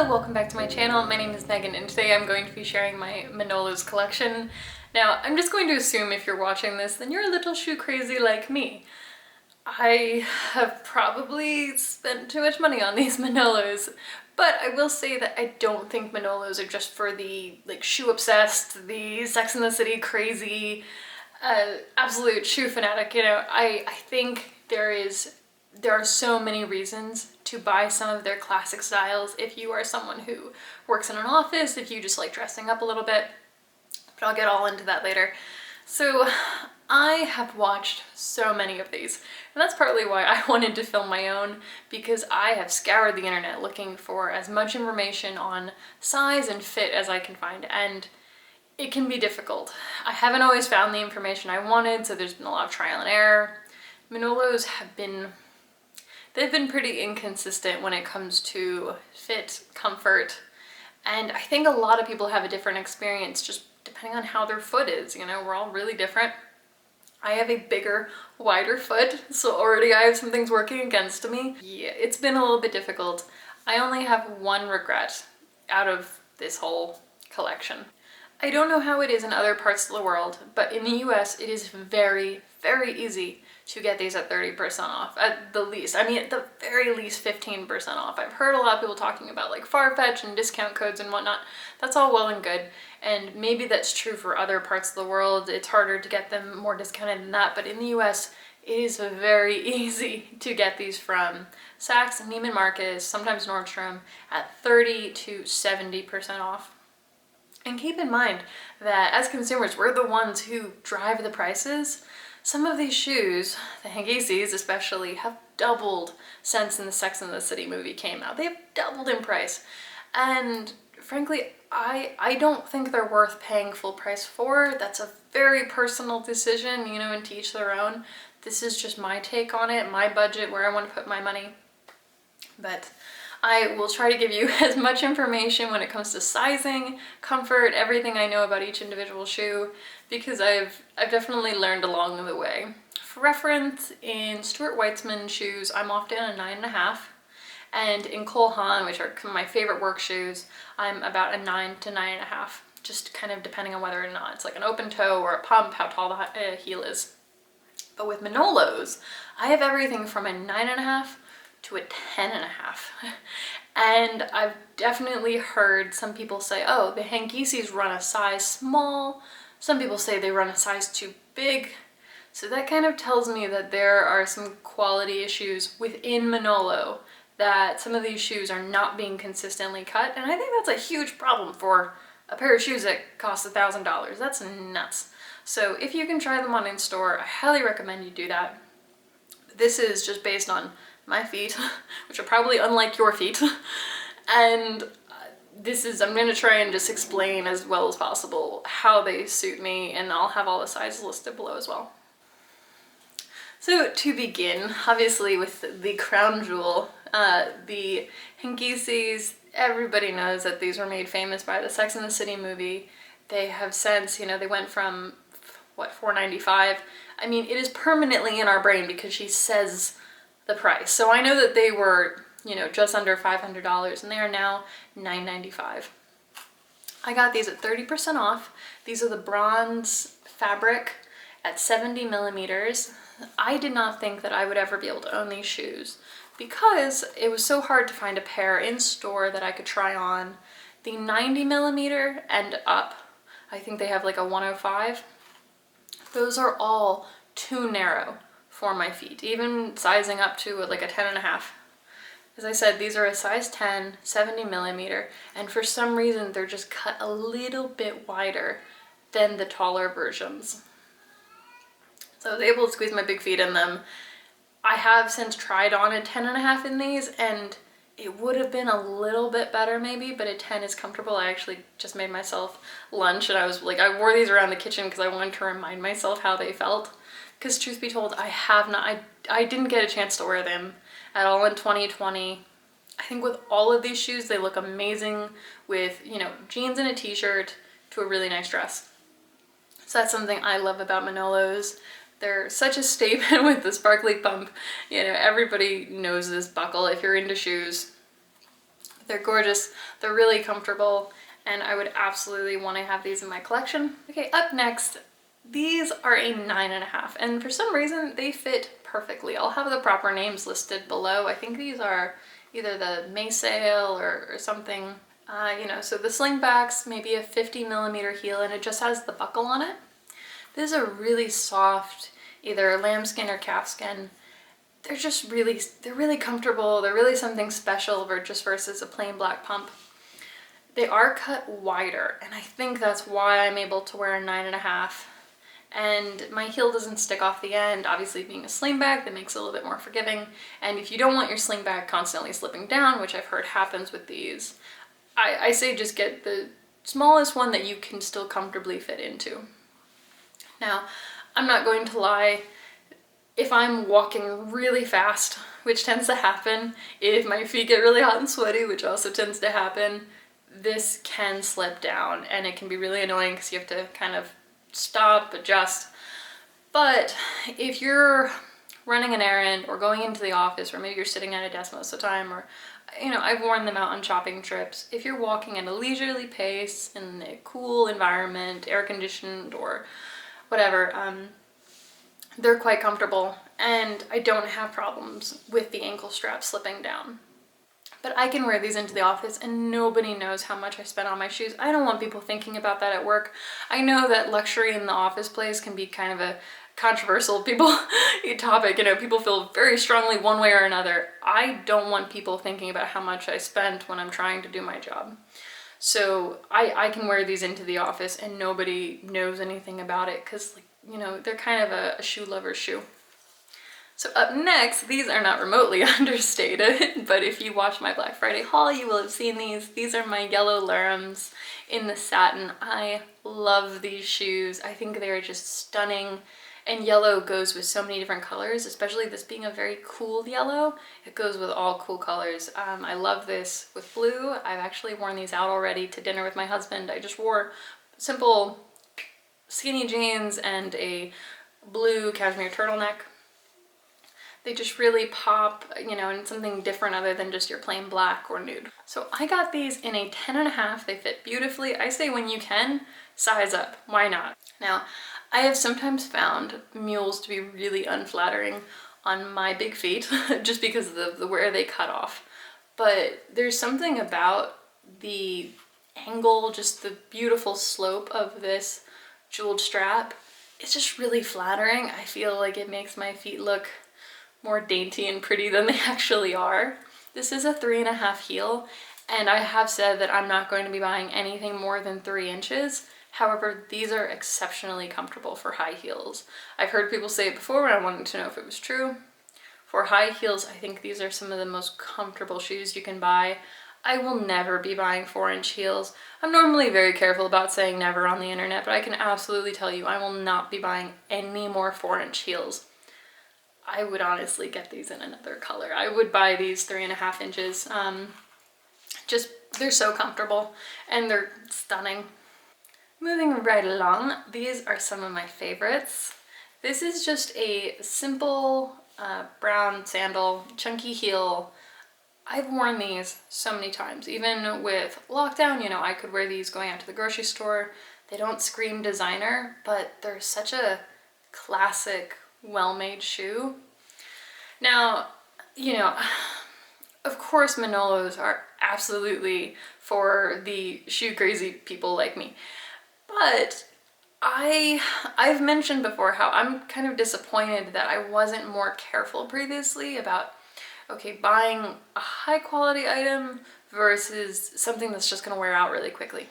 Hello, welcome back to my channel. My name is Megan and today I'm going to be sharing my Manolos collection. Now, I'm just going to assume if you're watching this, then you're a little shoe crazy like me. I have probably spent too much money on these Manolos, but I will say that I don't think Manolos are just for the shoe obsessed, the Sex and the City crazy, absolute shoe fanatic. You know, I think there are so many reasons to buy some of their classic styles if you are someone who works in an office, if you just like dressing up a little bit, but I'll get all into that later. So I have watched so many of these, and that's partly why I wanted to film my own, because I have scoured the internet looking for as much information on size and fit as I can find, and it can be difficult. I haven't always found the information I wanted, so there's been a lot of trial and error. Manolos they've been pretty inconsistent when it comes to fit, comfort, and I think a lot of people have a different experience just depending on how their foot is. You know, we're all really different. I have a bigger, wider foot, so already I have some things working against me. Yeah, it's been a little bit difficult. I only have one regret out of this whole collection. I don't know how it is in other parts of the world, but in the US it is very, very easy to get these at 30% off, at the least. I mean, at the very least 15% off. I've heard a lot of people talking about like Farfetch and discount codes and whatnot. That's all well and good, and maybe that's true for other parts of the world. It's harder to get them more discounted than that, but in the US it is very easy to get these from Saks and Neiman Marcus, sometimes Nordstrom, at 30 to 70% off. And keep in mind that as consumers, we're the ones who drive the prices. Some of these shoes, the Hangisis especially, have doubled since the Sex and the City movie came out. They've doubled in price. And frankly, I don't think they're worth paying full price for. That's a very personal decision, you know, and to each their own. This is just my take on it, my budget, where I want to put my money. But I will try to give you as much information when it comes to sizing, comfort, everything I know about each individual shoe, because I've definitely learned along the way. For reference, in Stuart Weitzman shoes, I'm often a 9.5, and in Cole Haan, which are my favorite work shoes, I'm about a 9 to 9.5, just kind of depending on whether or not it's like an open toe or a pump, how tall the heel is. But with Manolos, I have everything from a 9.5 to a 10.5. And I've definitely heard some people say, oh, the Hangisis run a size small. Some people say they run a size too big. So that kind of tells me that there are some quality issues within Manolo, that some of these shoes are not being consistently cut. And I think that's a huge problem for a pair of shoes that cost $1,000. That's nuts. So if you can try them on in store, I highly recommend you do that. This is just based on my feet, which are probably unlike your feet, and I'm going to try and just explain as well as possible how they suit me, and I'll have all the sizes listed below as well. So to begin, obviously with the crown jewel, the Hangisis, everybody knows that these were made famous by the Sex and the City movie. They have since, you know, they went from, what, $4.95? I mean, it is permanently in our brain because she says the price. So I know that they were, you know, just under $500, and they are now $9.95. I got these at 30% off. These are the bronze fabric at 70 millimeters. I did not think that I would ever be able to own these shoes because it was so hard to find a pair in store that I could try on. The 90 millimeter and up, I think they have like a 105. Those are all too narrow for my feet, even sizing up to like a 10.5. As I said, these are a size 10, 70 millimeter, and for some reason they're just cut a little bit wider than the taller versions. So I was able to squeeze my big feet in them. I have since tried on a 10.5 in these, and it would have been a little bit better maybe, but a 10 is comfortable. I actually just made myself lunch, and I wore these around the kitchen because I wanted to remind myself how they felt. Because truth be told, I didn't get a chance to wear them at all in 2020. I think with all of these shoes, they look amazing with, you know, jeans and a t-shirt to a really nice dress. So that's something I love about Manolos. They're such a statement with the sparkly pump. You know, everybody knows this buckle if you're into shoes. They're gorgeous, they're really comfortable, and I would absolutely want to have these in my collection. Okay, up next, these are a 9.5, and for some reason they fit perfectly. I'll have the proper names listed below. I think these are either the Maysli or something. You know, so the Slingbacks, maybe a 50mm heel, and it just has the buckle on it. This is a really soft, either lambskin or calfskin. They're just really, they're really comfortable. They're really something special versus a plain black pump. They are cut wider, and I think that's why I'm able to wear a 9.5. And my heel doesn't stick off the end. Obviously, being a slingback, that makes it a little bit more forgiving. And if you don't want your slingback constantly slipping down, which I've heard happens with these, I say just get the smallest one that you can still comfortably fit into. Now, I'm not going to lie, if I'm walking really fast, which tends to happen, if my feet get really hot and sweaty, which also tends to happen, this can slip down, and it can be really annoying because you have to kind of stop, adjust. But if you're running an errand or going into the office, or maybe you're sitting at a desk most of the time, or, you know, I've worn them out on shopping trips. If you're walking at a leisurely pace in a cool environment, air conditioned or whatever, they're quite comfortable, and I don't have problems with the ankle strap slipping down. But I can wear these into the office and nobody knows how much I spent on my shoes. I don't want people thinking about that at work. I know that luxury in the office place can be kind of a controversial topic. You know, people feel very strongly one way or another. I don't want people thinking about how much I spent when I'm trying to do my job. So I can wear these into the office and nobody knows anything about it because, like, you know, they're kind of a shoe lover's shoe. So up next, these are not remotely understated, but if you watched my Black Friday haul, you will have seen these. These are my yellow Lurums in the satin. I love these shoes. I think they're just stunning, and yellow goes with so many different colors, especially this being a very cool yellow. It goes with all cool colors. I love this with blue. I've actually worn these out already to dinner with my husband. I just wore simple skinny jeans and a blue cashmere turtleneck. They just really pop, you know, in something different other than just your plain black or nude. So I got these in a 10.5. They fit beautifully. I say when you can, size up. Why not? Now, I have sometimes found mules to be really unflattering on my big feet just because of the where they cut off. But there's something about the angle, just the beautiful slope of this jeweled strap. It's just really flattering. I feel like it makes my feet look more dainty and pretty than they actually are. This is a 3.5 heel, and I have said that I'm not going to be buying anything more than 3 inches. However, these are exceptionally comfortable for high heels. I've heard people say it before and I wanted to know if it was true. For high heels, I think these are some of the most comfortable shoes you can buy. I will never be buying 4-inch heels. I'm normally very careful about saying never on the internet, but I can absolutely tell you I will not be buying any more 4-inch heels. I would honestly get these in another color. I would buy these 3.5 inches. Just, they're so comfortable and they're stunning. Moving right along, these are some of my favorites. This is just a simple brown sandal, chunky heel. I've worn these so many times. Even with lockdown, you know, I could wear these going out to the grocery store. They don't scream designer, but they're such a classic, well-made shoe. Now, you know, of course Manolos are absolutely for the shoe crazy people like me, but I've mentioned before how I'm kind of disappointed that I wasn't more careful previously about, okay, buying a high quality item versus something that's just gonna wear out really quickly.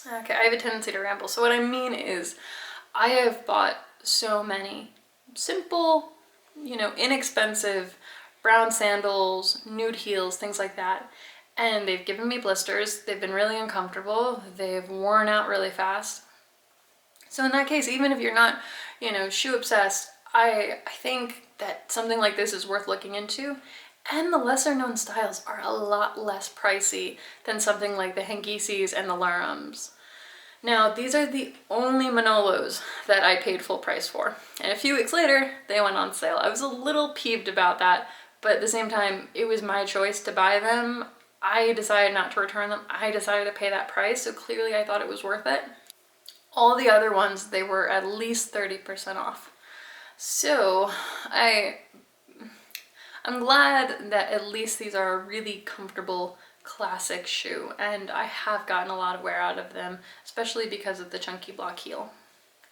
Okay, I have a tendency to ramble. So what I mean is I have bought so many simple, you know, inexpensive brown sandals, nude heels, things like that. And they've given me blisters. They've been really uncomfortable. They've worn out really fast. So in that case, even if you're not, you know, shoe obsessed, I think that something like this is worth looking into. And the lesser known styles are a lot less pricey than something like the Hangisis and the Lurums. Now, these are the only Manolos that I paid full price for. And a few weeks later, they went on sale. I was a little peeved about that, but at the same time, it was my choice to buy them. I decided not to return them. I decided to pay that price, so clearly I thought it was worth it. All the other ones, they were at least 30% off. So I'm glad that at least these are a really comfortable classic shoe, and I have gotten a lot of wear out of them, especially because of the chunky block heel.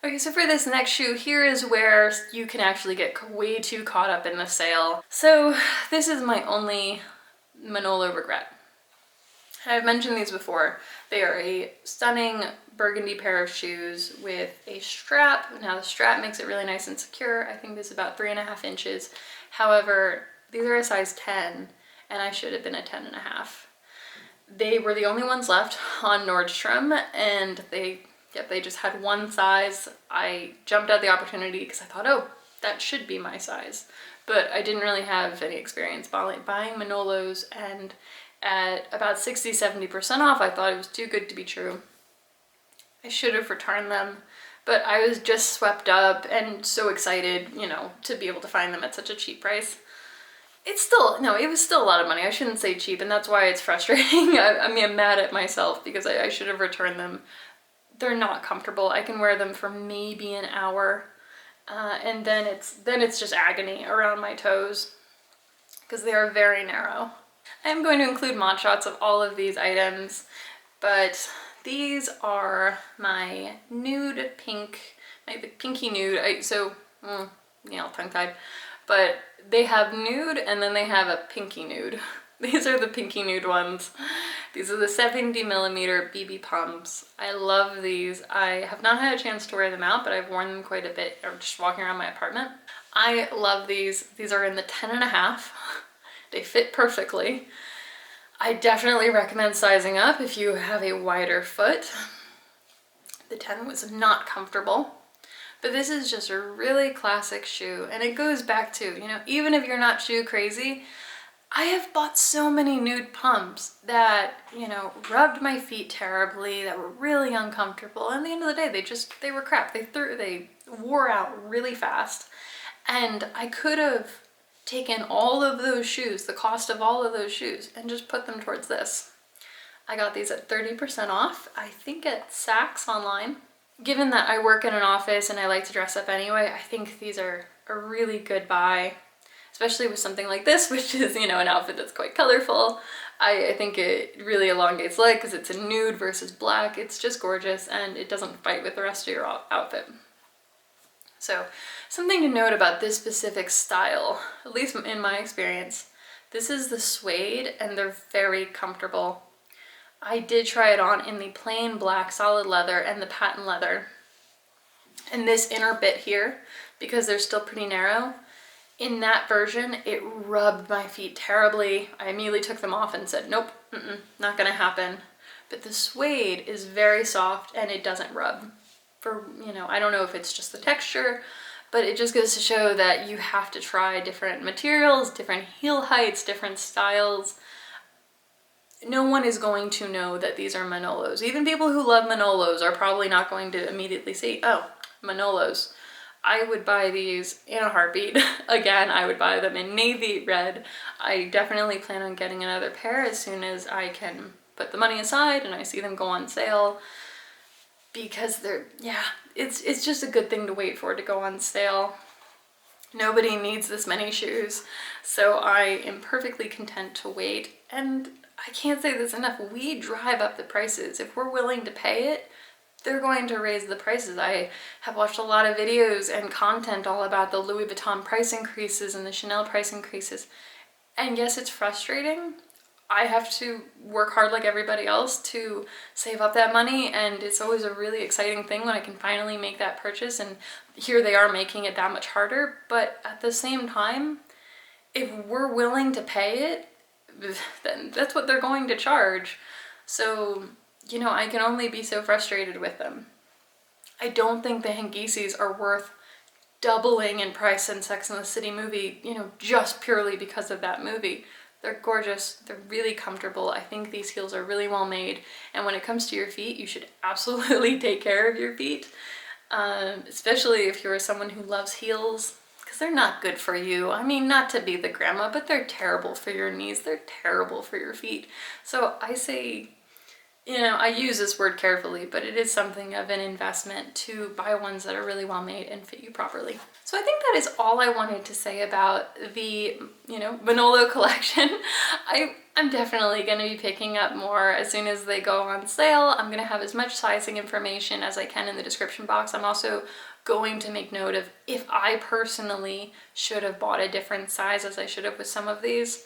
Okay, so for this next shoe, here is where you can actually get way too caught up in the sale. So this is my only Manolo regret. I've mentioned these before. They are a stunning burgundy pair of shoes with a strap. Now the strap makes it really nice and secure. I think this is about 3.5 inches. However, these are a size 10 and I should have been a 10.5. They were the only ones left on Nordstrom, and they just had one size. I jumped at the opportunity because I thought, oh, that should be my size. But I didn't really have any experience buying Manolos, and at about 60–70% off, I thought it was too good to be true. I should have returned them, but I was just swept up and so excited, you know, to be able to find them at such a cheap price. It's still, no, it was still a lot of money. I shouldn't say cheap, and that's why it's frustrating. I mean, I'm mad at myself because I should have returned them. They're not comfortable. I can wear them for maybe an hour, and then it's just agony around my toes because they are very narrow. I'm going to include mod shots of all of these items, but these are my nude pink, my pinky nude. You know, tongue-tied. But they have nude and then they have a pinky nude. These are the pinky nude ones. These are the 70mm BB pumps. I love these. I have not had a chance to wear them out, but I've worn them quite a bit, or just walking around my apartment. I love these. These are in the 10.5. They fit perfectly. I definitely recommend sizing up if you have a wider foot. The 10 was not comfortable. But this is just a really classic shoe, and it goes back to, you know, even if you're not shoe crazy, I have bought so many nude pumps that, you know, rubbed my feet terribly, that were really uncomfortable, and at the end of the day, they were crap. They wore out really fast, and I could have taken all of those shoes, the cost of all of those shoes, and just put them towards this. I got these at 30% off, I think at Saks online. Given that I work in an office and I like to dress up anyway, I think these are a really good buy, especially with something like this, which is, you know, an outfit that's quite colorful. I think it really elongates leg because it's a nude versus black. It's just gorgeous, and it doesn't fight with the rest of your outfit. So something to note about this specific style, at least in my experience, this is the suede and they're very comfortable. I did try it on in the plain black solid leather and the patent leather. And this inner bit here, because they're still pretty narrow, in that version, it rubbed my feet terribly. I immediately took them off and said, nope, not gonna happen. But the suede is very soft and it doesn't rub. For, you know, I don't know if it's just the texture, but it just goes to show that you have to try different materials, different heel heights, different styles. No one is going to know that these are Manolos. Even people who love Manolos are probably not going to immediately see, oh, Manolos. I would buy these in a heartbeat. Again, I would buy them in navy red. I definitely plan on getting another pair as soon as I can put the money aside and I see them go on sale, because they're, yeah, it's just a good thing to wait for it to go on sale. Nobody needs this many shoes, so I am perfectly content to wait. And I can't say this enough, we drive up the prices. If we're willing to pay it, they're going to raise the prices. I have watched a lot of videos and content all about the Louis Vuitton price increases and the Chanel price increases. And yes, it's frustrating. I have to work hard like everybody else to save up that money, and it's always a really exciting thing when I can finally make that purchase, and here they are making it that much harder. But at the same time, if we're willing to pay it, then that's what they're going to charge. So, you know, I can only be so frustrated with them. I don't think the Hangisis are worth doubling in price in Sex and the City movie, you know, just purely because of that movie. They're gorgeous, they're really comfortable. I think these heels are really well made, and when it comes to your feet, you should absolutely take care of your feet, especially if you're someone who loves heels, because they're not good for you. I mean, not to be the grandma, but they're terrible for your knees. They're terrible for your feet. So I say, you know, I use this word carefully, but it is something of an investment to buy ones that are really well made and fit you properly. So I think that is all I wanted to say about the, you know, Manolo collection. I'm definitely going to be picking up more as soon as they go on sale. I'm going to have as much sizing information as I can in the description box. I'm also going to make note of if I personally should have bought a different size as I should have with some of these.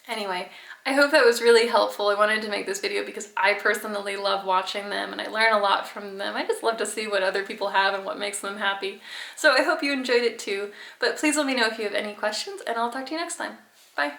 Anyway, I hope that was really helpful. I wanted to make this video because I personally love watching them and I learn a lot from them. I just love to see what other people have and what makes them happy. So I hope you enjoyed it too, but please let me know if you have any questions and I'll talk to you next time. Bye.